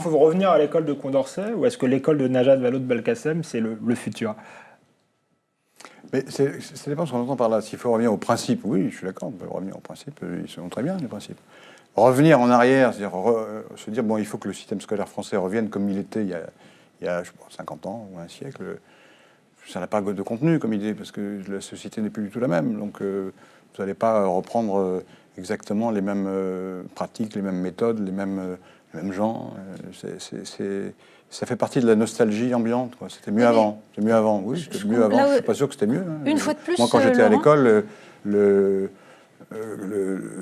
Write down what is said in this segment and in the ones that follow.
Il faut revenir à l'école de Condorcet ou est-ce que l'école de Najat Vallaud-Belkacem, c'est le futur? Mais ça dépend de ce qu'on entend par là. S'il faut revenir au principe, oui, je suis d'accord, on peut revenir au principe, ils sont très bien, les principes. Revenir en arrière, c'est-à-dire se dire, bon, il faut que le système scolaire français revienne comme il était il y a je sais pas, 50 ans ou un siècle, ça n'a pas de contenu comme idée, parce que la société n'est plus du tout la même. Donc, vous n'allez pas reprendre exactement les mêmes pratiques, les mêmes méthodes, les mêmes gens. Ça fait partie de la nostalgie ambiante. C'était mieux avant. C'était mieux avant. Oui, c'était mieux avant. Je ne suis pas sûr que c'était mieux. Une fois de plus, moi, quand j'étais à l'école, il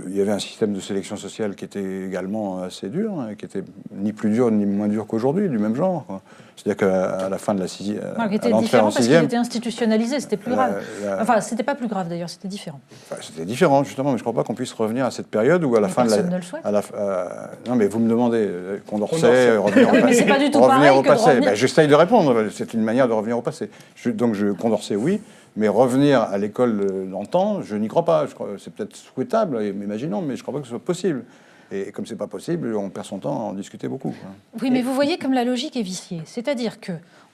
y avait un système de sélection sociale qui était également assez dur, qui était ni plus dur ni moins dur qu'aujourd'hui, du même genre. C'est-à-dire qu'à la fin de la sixième, qui était différent parce qu'il était institutionnalisé, c'était plus grave. Enfin, c'était pas plus grave d'ailleurs, c'était différent. Enfin, c'était différent justement, mais je ne crois pas qu'on puisse revenir à cette période où à la fin de la. Personne ne le souhaite. Non, mais vous me demandez Condorcet, revenir au passé. Mais c'est pas du tout revenir pareil au que passé. de revenir... J'essaye de répondre. C'est une manière de revenir au passé. Donc Condorcet, oui. Mais revenir à l'école d'antan, je n'y crois pas. C'est peut-être souhaitable, imaginons, mais je ne crois pas que ce soit possible. Et comme c'est pas possible, on perd son temps à en discuter beaucoup. Oui, mais vous voyez comme la logique est viciée. C'est-à-dire que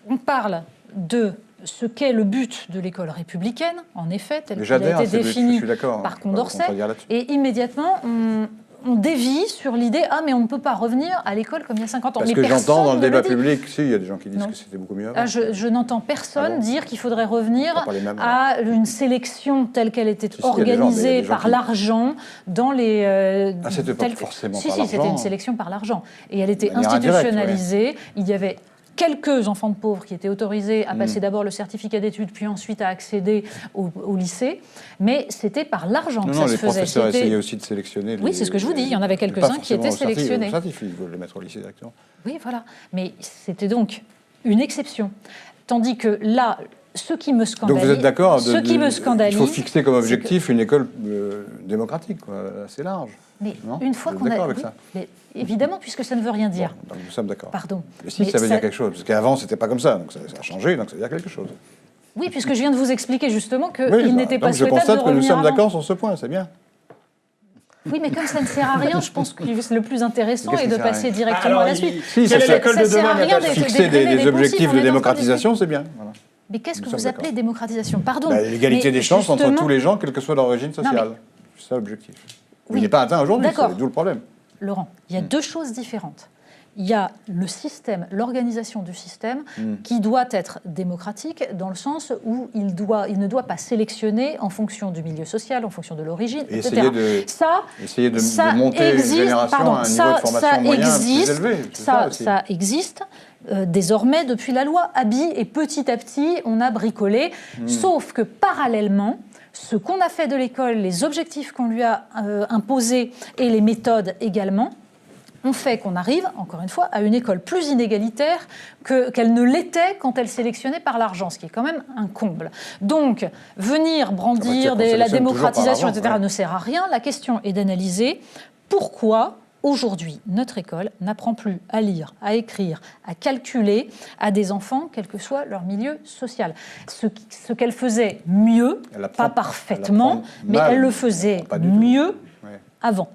on parle de ce qu'est le but de l'école républicaine, en effet, tel qu'il a été défini par Condorcet, et immédiatement on dévie sur l'idée « Ah, mais on ne peut pas revenir à l'école comme il y a 50 ans ». Parce que j'entends dans le débat public, si, il y a des gens qui disent que c'était beaucoup mieux avant. Je n'entends personne dire qu'il faudrait revenir à une sélection telle qu'elle était organisée par l'argent dans les... c'était pas forcément par l'argent. Si, c'était une sélection par l'argent. Et elle était institutionnalisée. Il y avait quelques enfants de pauvres qui étaient autorisés à passer d'abord le certificat d'études, puis ensuite à accéder au lycée. Mais c'était par l'argent que ça se faisait. Les professeurs essayaient aussi de sélectionner. Oui, c'est ce que je vous dis. Il y en avait quelques-uns qui étaient sélectionnés. Il faut le mettre au lycée directement. Oui, voilà. Mais c'était donc une exception. Tandis que là, ce qui me scandalise... Donc vous êtes d'accord, il faut fixer comme objectif une école démocratique, assez large. Mais une fois qu'on a... d'accord avec ça. Mais évidemment, puisque ça ne veut rien dire. Bon, nous sommes d'accord. Pardon. Mais si, ça veut dire quelque chose. Parce qu'avant, c'était pas comme ça. Donc ça a changé, donc ça veut dire quelque chose. Oui, puisque je viens de vous expliquer justement qu'il n'était pas souhaitable de revenir. Je constate que nous sommes d'accord sur ce point, c'est bien. Oui, mais comme ça ne sert à rien, je pense que le plus intéressant est de passer directement à la suite. Si, ça sert à rien fixer des objectifs de démocratisation, c'est bien. Voilà. Mais qu'est-ce que vous appelez démocratisation? Pardon. L'égalité des chances entre tous les gens, quelle que soit leur origine sociale. C'est ça l'objectif. Il n'est pas atteint aujourd'hui, c'est d'où le problème. Laurent, il y a deux choses différentes. Il y a le système, l'organisation du système, qui doit être démocratique dans le sens où il ne doit pas sélectionner en fonction du milieu social, en fonction de l'origine, etc. Essayer de monter une génération à un niveau de formation moyen plus élevé. Ça existe. Désormais, depuis la loi Haby, et petit à petit, on a bricolé. Sauf que parallèlement, ce qu'on a fait de l'école, les objectifs qu'on lui a imposés et les méthodes également, on fait qu'on arrive, encore une fois, à une école plus inégalitaire qu'elle ne l'était quand elle sélectionnait par l'argent, ce qui est quand même un comble. Donc, venir brandir la démocratisation, etc., ne sert à rien. La question est d'analyser pourquoi, aujourd'hui, notre école n'apprend plus à lire, à écrire, à calculer à des enfants, quel que soit leur milieu social. Ce qu'elle faisait mieux, pas parfaitement, mais elle le faisait mieux avant.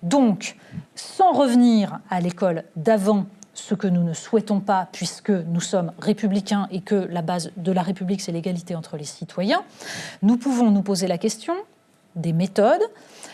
Donc, sans revenir à l'école d'avant, ce que nous ne souhaitons pas, puisque nous sommes républicains et que la base de la République, c'est l'égalité entre les citoyens, nous pouvons nous poser la question des méthodes,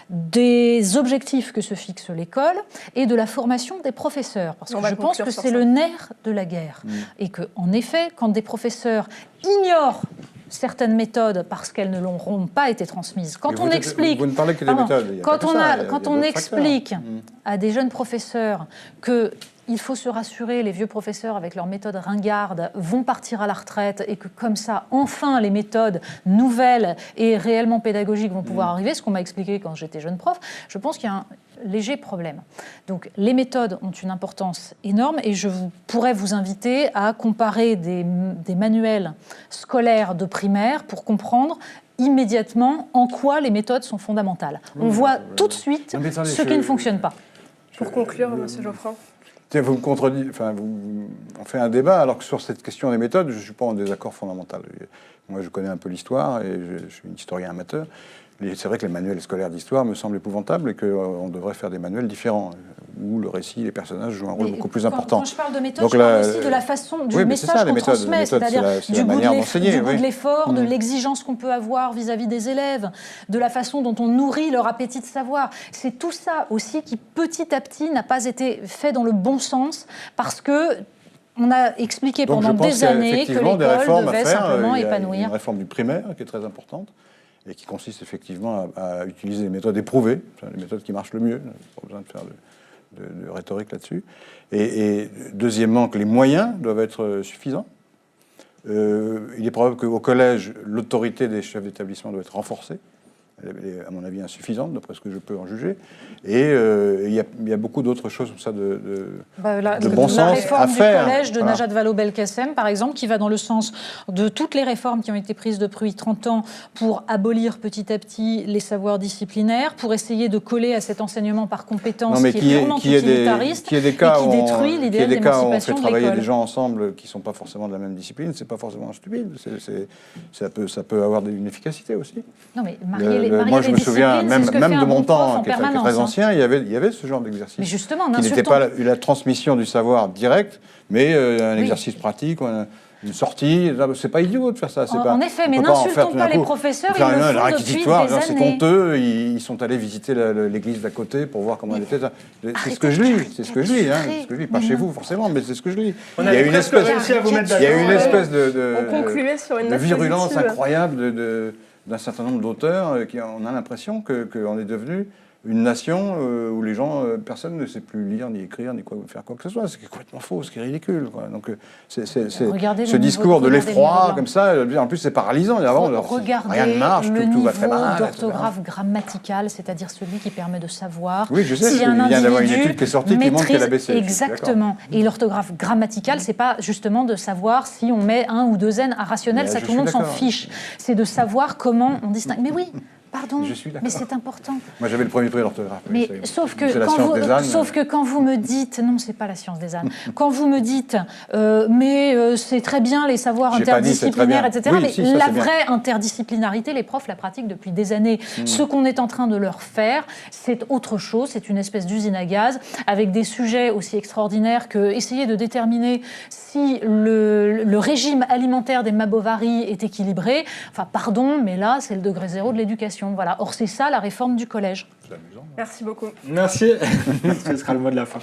des objectifs que se fixe l'école et de la formation des professeurs. Parce que je pense que c'est le nerf de la guerre. Et qu'en effet, quand des professeurs ignorent certaines méthodes parce qu'elles ne l'auront pas été transmises. Quand on explique, vous ne parlez que des méthodes. Quand on explique à des jeunes professeurs que il faut se rassurer, les vieux professeurs avec leurs méthodes ringardes vont partir à la retraite et que comme ça, enfin, les méthodes nouvelles et réellement pédagogiques vont pouvoir arriver, ce qu'on m'a expliqué quand j'étais jeune prof, je pense qu'il y a un léger problème. Donc les méthodes ont une importance énorme et je pourrais vous inviter à comparer des manuels scolaires de primaire pour comprendre immédiatement en quoi les méthodes sont fondamentales. On voit tout de suite ce qui ne fonctionne pas. Pour conclure, M. Geoffroy. Vous me contredisez, on fait un débat, alors que sur cette question des méthodes, je ne suis pas en désaccord fondamental. Moi, je connais un peu l'histoire, et je suis un historien amateur. C'est vrai que les manuels scolaires d'histoire me semblent épouvantables et qu'on devrait faire des manuels différents, où le récit, les personnages jouent un rôle beaucoup plus important. Quand je parle de méthode, Donc je parle là, aussi de la façon, du oui, mais c'est message ça, les qu'on méthodes. transmet, Les méthodes, c'est-à-dire c'est la manière d'enseigner, du goût oui. de l'effort, de l'exigence qu'on peut avoir vis-à-vis des élèves, de la façon dont on nourrit leur appétit de savoir. C'est tout ça aussi qui, petit à petit, n'a pas été fait dans le bon sens, parce que on a expliqué Donc, pendant je pense des années que effectivement des l'école réformes à devait faire. simplement Il y a épanouir. une réforme du primaire qui est très importante et qui consiste effectivement à utiliser les méthodes éprouvées, les méthodes qui marchent le mieux. Pas besoin de faire de rhétorique là-dessus. Et deuxièmement, que les moyens doivent être suffisants. Il est probable qu'au collège, l'autorité des chefs d'établissement doit être renforcée. Elle est, à mon avis, insuffisante, d'après ce que je peux en juger. Et il y a beaucoup d'autres choses comme ça de bon sens à La réforme faire. du collège de Voilà. Najat Vallaud-Belkacem, par exemple, qui va dans le sens de toutes les réformes qui ont été prises depuis 30 ans pour abolir petit à petit les savoirs disciplinaires, pour essayer de coller à cet enseignement par compétence Non, mais qui est purement utilitariste des cas et qui où détruit l'idéal des cas où on fait d'émancipation de travailler l'école. des gens ensemble qui ne sont pas forcément de la même discipline, c'est pas forcément stupide. Ça peut avoir une efficacité aussi. Non, mais marier Moi, je me souviens, même de mon temps, qui est permanence, très ancien, il y avait ce genre d'exercice. Mais justement, qui n'était n'insultons pas la transmission du savoir direct, mais un exercice pratique, une sortie. C'est pas idiot de faire ça. En effet, mais n'insultons pas les professeurs, ils le font depuis réquisitoire, des c'est années. honteux, ils sont allés visiter l'église d'à côté pour voir comment elle était. C'est ce que je lis, c'est ce que je lis, hein, c'est ce que je lis. Pas chez vous forcément, mais c'est ce que je lis. On a presque réussi à vous mettre d'accord. Il y a une espèce On concluait sur une de note virulence positive. incroyable d'un certain nombre d'auteurs. On a l'impression qu'on est devenu une nation où les gens, personne ne sait plus lire, ni écrire, ni faire quoi que ce soit. C'est complètement faux, ce qui est ridicule. Quoi. Donc, ce discours de l'effroi, comme ça, en plus, c'est paralysant. Rien ne marche, tout va très mal. D'orthographe grammaticale, c'est-à-dire celui qui permet de savoir. Oui, je sais, si il vient d'avoir une étude qui est sortie qui montre qu'elle a baissé. Exactement. Et l'orthographe grammaticale, c'est pas justement de savoir si on met un ou deux N à rationnel, ça tout le monde s'en fiche. C'est de savoir comment on distingue. Mais oui. Pardon, mais c'est important. Moi, j'avais le premier prix d'orthographe. Mais sauf que quand vous me dites, non, c'est pas la science des ânes. Quand vous me dites, c'est très bien les savoirs interdisciplinaires, etc. Oui, mais si, ça, la c'est bien. vraie interdisciplinarité, les profs la pratiquent depuis des années. Ce qu'on est en train de leur faire, c'est autre chose. C'est une espèce d'usine à gaz avec des sujets aussi extraordinaires que essayer de déterminer si le régime alimentaire des Mabovary est équilibré. Enfin, pardon, mais là, c'est le degré zéro de l'éducation. Voilà. Or, c'est ça la réforme du collège. C'est amusant. Merci beaucoup. Merci. Ce sera le mot de la fin.